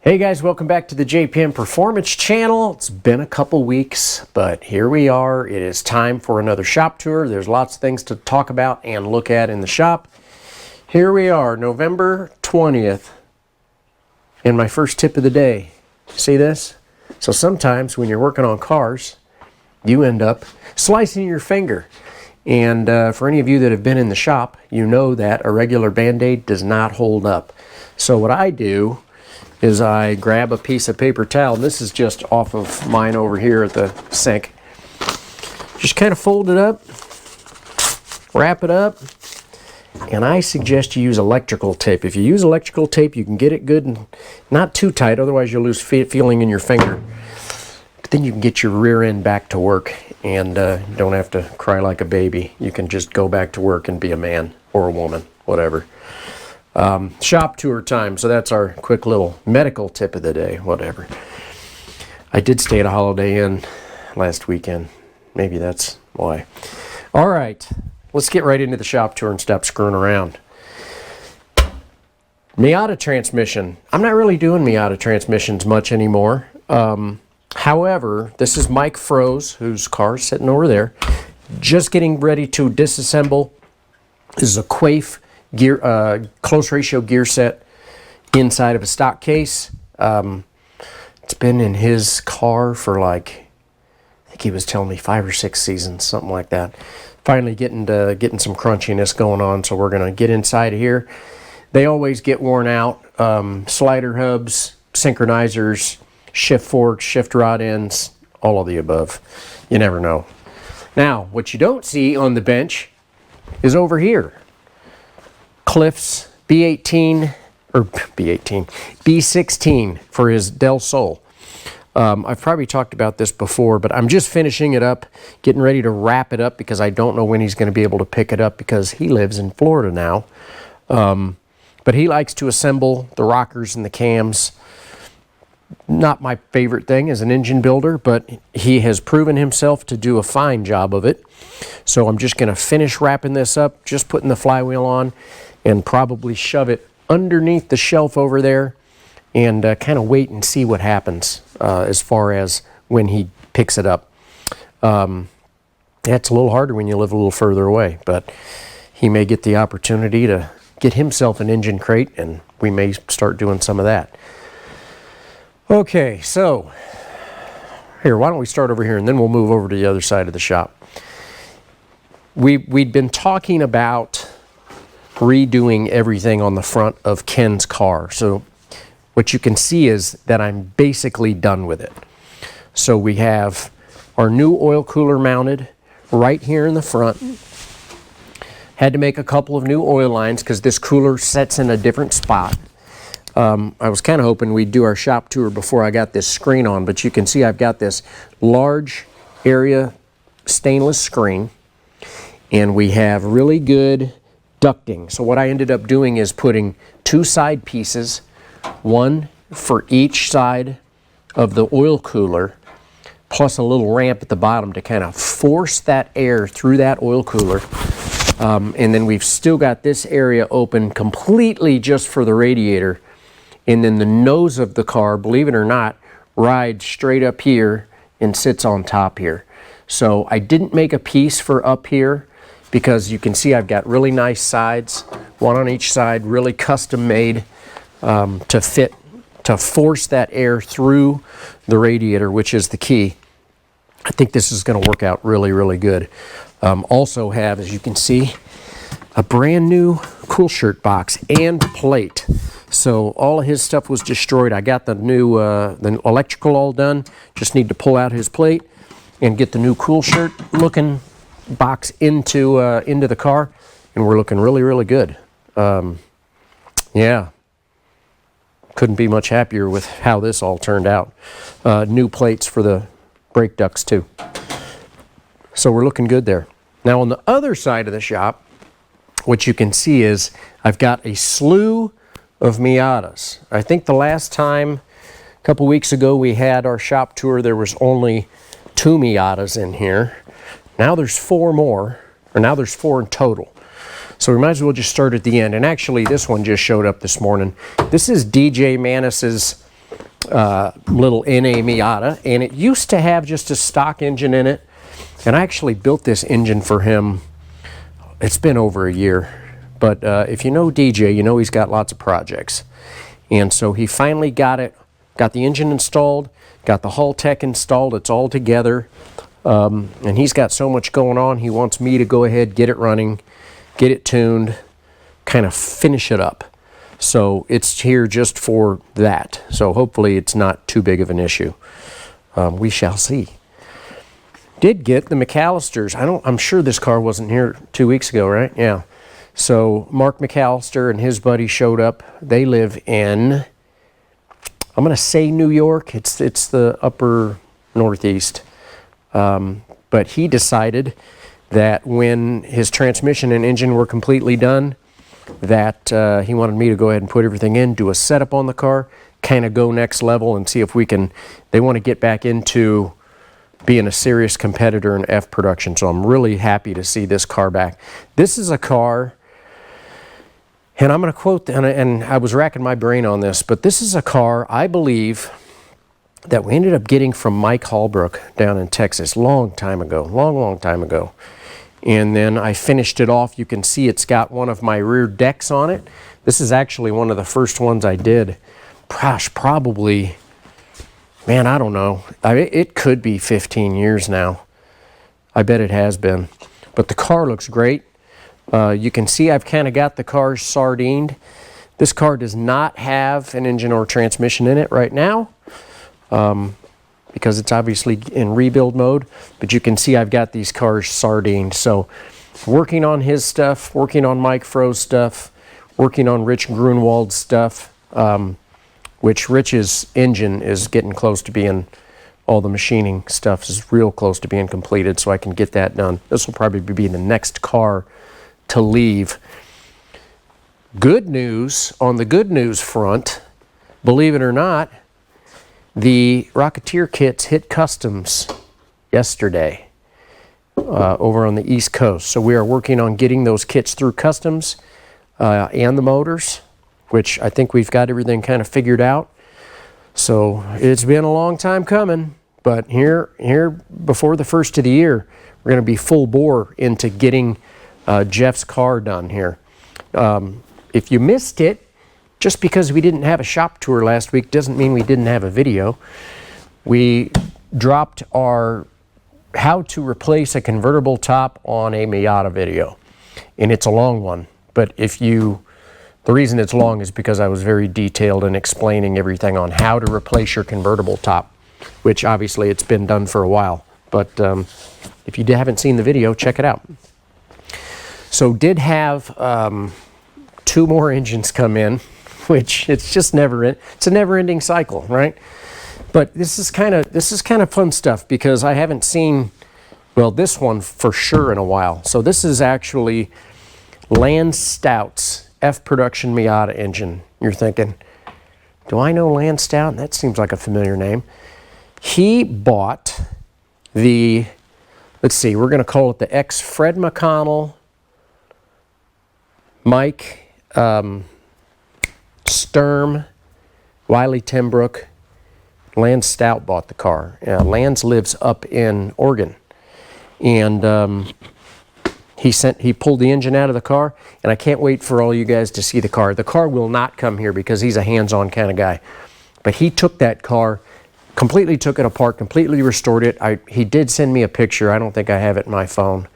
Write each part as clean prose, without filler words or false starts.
Hey guys, welcome back to the JPM Performance channel. It's been a couple weeks, but here we are. It is time for another shop tour. There's lots of things to talk about and look at in the shop. Here we are, November 20th, and my first tip of the day. See this? So sometimes when you're working on cars, you end up slicing your finger. And for any of you that have been in the shop, you know that a regular Band-Aid does not hold up. So what I do is I grab a piece of paper towel. This is just off of mine over here at the sink. Just kind of fold it up, wrap it up, and I suggest you use electrical tape. If you use electrical tape, you can get it good and not too tight, otherwise you'll lose feeling in your finger. But then you can get your rear end back to work and don't have to cry like a baby. You can just go back to work and be a man or a woman, whatever. Shop tour time, so that's our quick little medical tip of the day, whatever. I did stay at a Holiday Inn last weekend. Maybe that's why. All right, let's get right into the shop tour and stop screwing around. Miata transmission. I'm not really doing Miata transmissions much anymore. However, this is Mike Froze, whose car's sitting over there. Just getting ready to disassemble. This is a Quaife gear, close ratio gear set inside of a stock case. It's been in his car for like, I think he was telling me 5 or 6 seasons, something like that. Finally getting some crunchiness going on, so we're gonna get inside of here. They always get worn out. Slider hubs, synchronizers, shift forks, shift rod ends, all of the above. You never know. Now, what you don't see on the bench is over here. Cliff's B16 for his Del Sol. I've probably talked about this before, but I'm just finishing it up, getting ready to wrap it up because I don't know when he's going to be able to pick it up because he lives in Florida now. But he likes to assemble the rockers and the cams. Not my favorite thing as an engine builder, but he has proven himself to do a fine job of it. So I'm just going to finish wrapping this up, just putting the flywheel on, and probably shove it underneath the shelf over there and kind of wait and see what happens as far as when he picks it up. That's a little harder when you live a little further away, but he may get the opportunity to get himself an engine crate, and we may start doing some of that. Okay, so here, why don't we start over here and then we'll move over to the other side of the shop. We'd been talking about redoing everything on the front of Ken's car. So what you can see is that I'm basically done with it. So we have our new oil cooler mounted right here in the front. Had to make a couple of new oil lines because this cooler sets in a different spot. I was kind of hoping we'd do our shop tour before I got this screen on, but you can see I've got this large area stainless screen, and we have really good ducting. So what I ended up doing is putting 2 side pieces, one for each side of the oil cooler, plus a little ramp at the bottom to kind of force that air through that oil cooler. And then we've still got this area open completely just for the radiator. And then the nose of the car, believe it or not, rides straight up here and sits on top here. So I didn't make a piece for up here because you can see I've got really nice sides, one on each side, really custom made to force that air through the radiator, which is the key. I think this is going to work out really, really good. Also have, as you can see, a brand new cool shirt box and plate. So all of his stuff was destroyed. I got the new the electrical all done. Just need to pull out his plate and get the new cool shirt looking box into the car, and we're looking really, really good. Yeah, couldn't be much happier with how this all turned out. New plates for the brake ducts too. So we're looking good there. Now on the other side of the shop, what you can see is I've got a slew of Miatas. I think the last time, a couple weeks ago, we had our shop tour, there was only 2 Miatas in here. Now there's 4 more, or now there's 4 in total. So we might as well just start at the end. And actually, this one just showed up this morning. This is DJ Manis's little NA Miata, and it used to have just a stock engine in it. And I actually built this engine for him. It's been over a year, but if you know DJ, you know he's got lots of projects. And so he finally got the engine installed, got the hull tech installed. It's all together, and he's got so much going on. He wants me to go ahead, get it running, get it tuned, kind of finish it up. So it's here just for that. So hopefully it's not too big of an issue. We shall see. Did get the McAllisters. I'm sure this car wasn't here 2 weeks ago, right? Yeah. So Mark McAllister and his buddy showed up. They live in, I'm going to say New York. It's the upper northeast. But he decided that when his transmission and engine were completely done, that he wanted me to go ahead and put everything in, do a setup on the car, kind of go next level and see if we can, they want to get back into being a serious competitor in F production. So I'm really happy to see this car back. This is a car, and I'm going to quote, and I was racking my brain on this, but this is a car, I believe, that we ended up getting from Mike Holbrook down in Texas long time ago, long time ago. And then I finished it off. You can see it's got one of my rear decks on it. This is actually one of the first ones I did. Gosh, probably, man, I don't know. It could be 15 years now. I bet it has been. But the car looks great. You can see I've kind of got the car sardined. This car does not have an engine or transmission in it right now, because it's obviously in rebuild mode. But you can see I've got these cars sardined. So working on his stuff, working on Mike Froh's stuff, working on Rich Grunwald's stuff, which Rich's engine is getting close to being, all the machining stuff is real close to being completed, so I can get that done. This will probably be the next car to leave. Good news, on the good news front, believe it or not, the Rocketeer kits hit customs yesterday over on the East Coast. So we are working on getting those kits through customs and the motors, which I think we've got everything kind of figured out. So it's been a long time coming, but here before the first of the year, we're going to be full bore into getting Jeff's car done here. If you missed it, just because we didn't have a shop tour last week doesn't mean we didn't have a video. We dropped our how to replace a convertible top on a Miata video, and it's a long one. But the reason it's long is because I was very detailed in explaining everything on how to replace your convertible top, which obviously it's been done for a while. But if you haven't seen the video, check it out. So did have 2 more engines come in, which it's just it's a never-ending cycle, right? But this is kind of fun stuff because I haven't seen, well, this one for sure in a while. So this is actually Lance Stout's F production Miata engine. You're thinking, do I know Lance Stout? That seems like a familiar name. He bought the, let's see, we're going to call it the ex Fred McConnell, Mike Sturm, Wiley Timbrook. Lance Stout bought the car. Lance lives up in Oregon, and he pulled the engine out of the car, and I can't wait for all you guys to see the car. The car will not come here because he's a hands-on kind of guy, but he took that car, completely took it apart, completely restored it. He did send me a picture. I don't think I have it in my phone.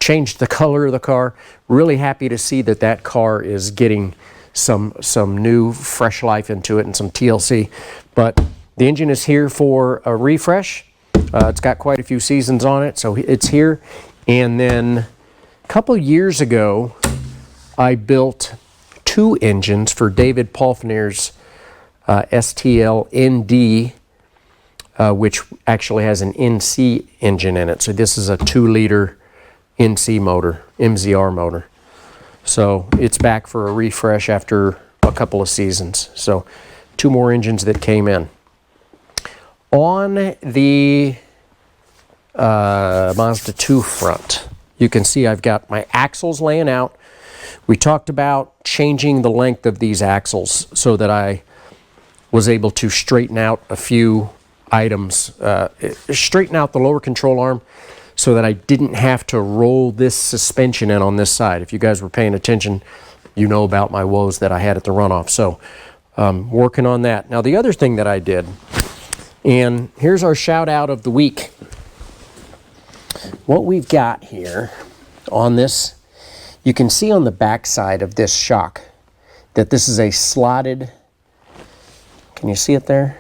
Changed the color of the car. Really happy to see that car is getting some new fresh life into it and some TLC. But the engine is here for a refresh. It's got quite a few seasons on it, so it's here. And then a couple years ago, I built 2 engines for David Palfnier's STL ND, which actually has an NC engine in it. So this is a 2-liter NC motor, MZR motor. So it's back for a refresh after a couple of seasons. So 2 more engines that came in. On the Mazda 2 front, you can see I've got my axles laying out. We talked about changing the length of these axles so that I was able to straighten out a few items, straighten out the lower control arm so that I didn't have to roll this suspension in on this side. If you guys were paying attention, you know about my woes that I had at the runoff. So working on that. Now the other thing that I did, and here's our shout out of the week. What we've got here on this, you can see on the back side of this shock that this is a slotted, can you see it there?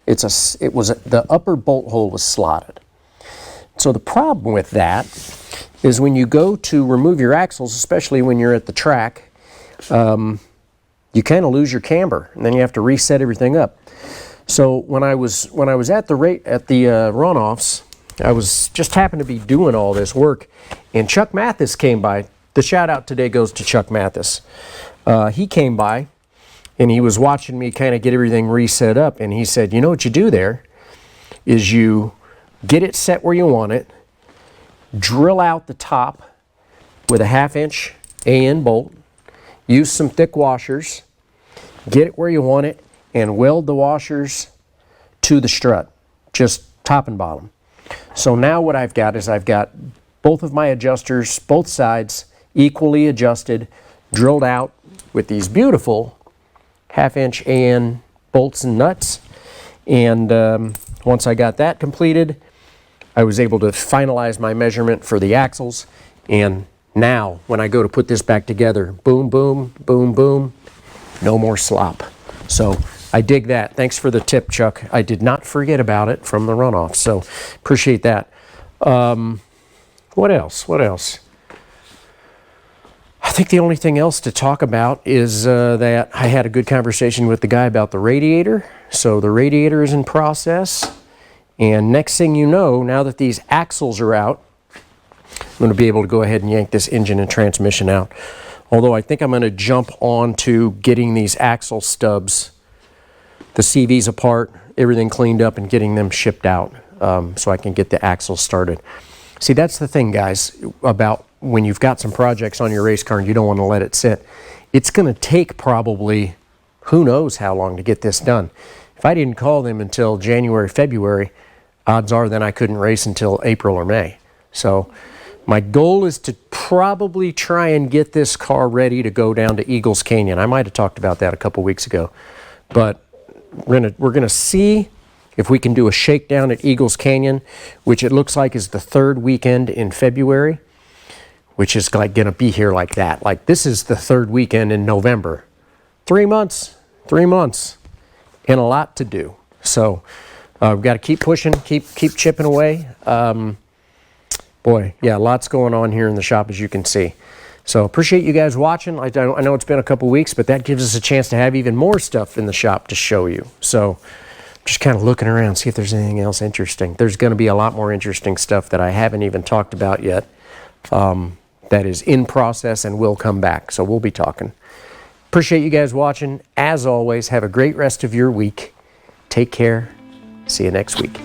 The upper bolt hole was slotted. So the problem with that is when you go to remove your axles, especially when you're at the track, you kind of lose your camber, and then you have to reset everything up. So when I was at the runoffs, I was just happened to be doing all this work, and Chuck Mathis came by. The shout out today goes to Chuck Mathis. He came by, and he was watching me kind of get everything reset up, and he said, you know what you do there is you get it set where you want it, drill out the top with a 1/2 inch AN bolt, use some thick washers, get it where you want it, and weld the washers to the strut, just top and bottom. So now what I've got is I've got both of my adjusters, both sides, equally adjusted, drilled out with these beautiful 1/2 inch AN bolts and nuts. And once I got that completed, I was able to finalize my measurement for the axles. And now when I go to put this back together, boom, boom, boom, boom, no more slop. So I dig that. Thanks for the tip, Chuck. I did not forget about it from the runoff, so appreciate that. What else? What else? I think the only thing else to talk about is that I had a good conversation with the guy about the radiator. So the radiator is in process. And next thing you know, now that these axles are out, I'm going to be able to go ahead and yank this engine and transmission out. Although I think I'm going to jump on to getting these axle stubs, the CVs apart, everything cleaned up, and getting them shipped out so I can get the axles started. See, that's the thing, guys, about when you've got some projects on your race car and you don't want to let it sit. It's going to take probably who knows how long to get this done. If I didn't call them until January, February, odds are then I couldn't race until April or May. So my goal is to probably try and get this car ready to go down to Eagles Canyon. I might have talked about that a couple weeks ago. But we're gonna see if we can do a shakedown at Eagles Canyon, which it looks like is the 3rd weekend in February, which is like gonna be here like that. Like this is the 3rd weekend in November. 3 months, and a lot to do. So we've got to keep pushing, keep chipping away. Boy, yeah, lots going on here in the shop, as you can see. So appreciate you guys watching. I know it's been a couple weeks, but that gives us a chance to have even more stuff in the shop to show you. So just kind of looking around, see if there's anything else interesting. There's going to be a lot more interesting stuff that I haven't even talked about yet that is in process and will come back. So we'll be talking. Appreciate you guys watching. As always, have a great rest of your week. Take care. See you next week.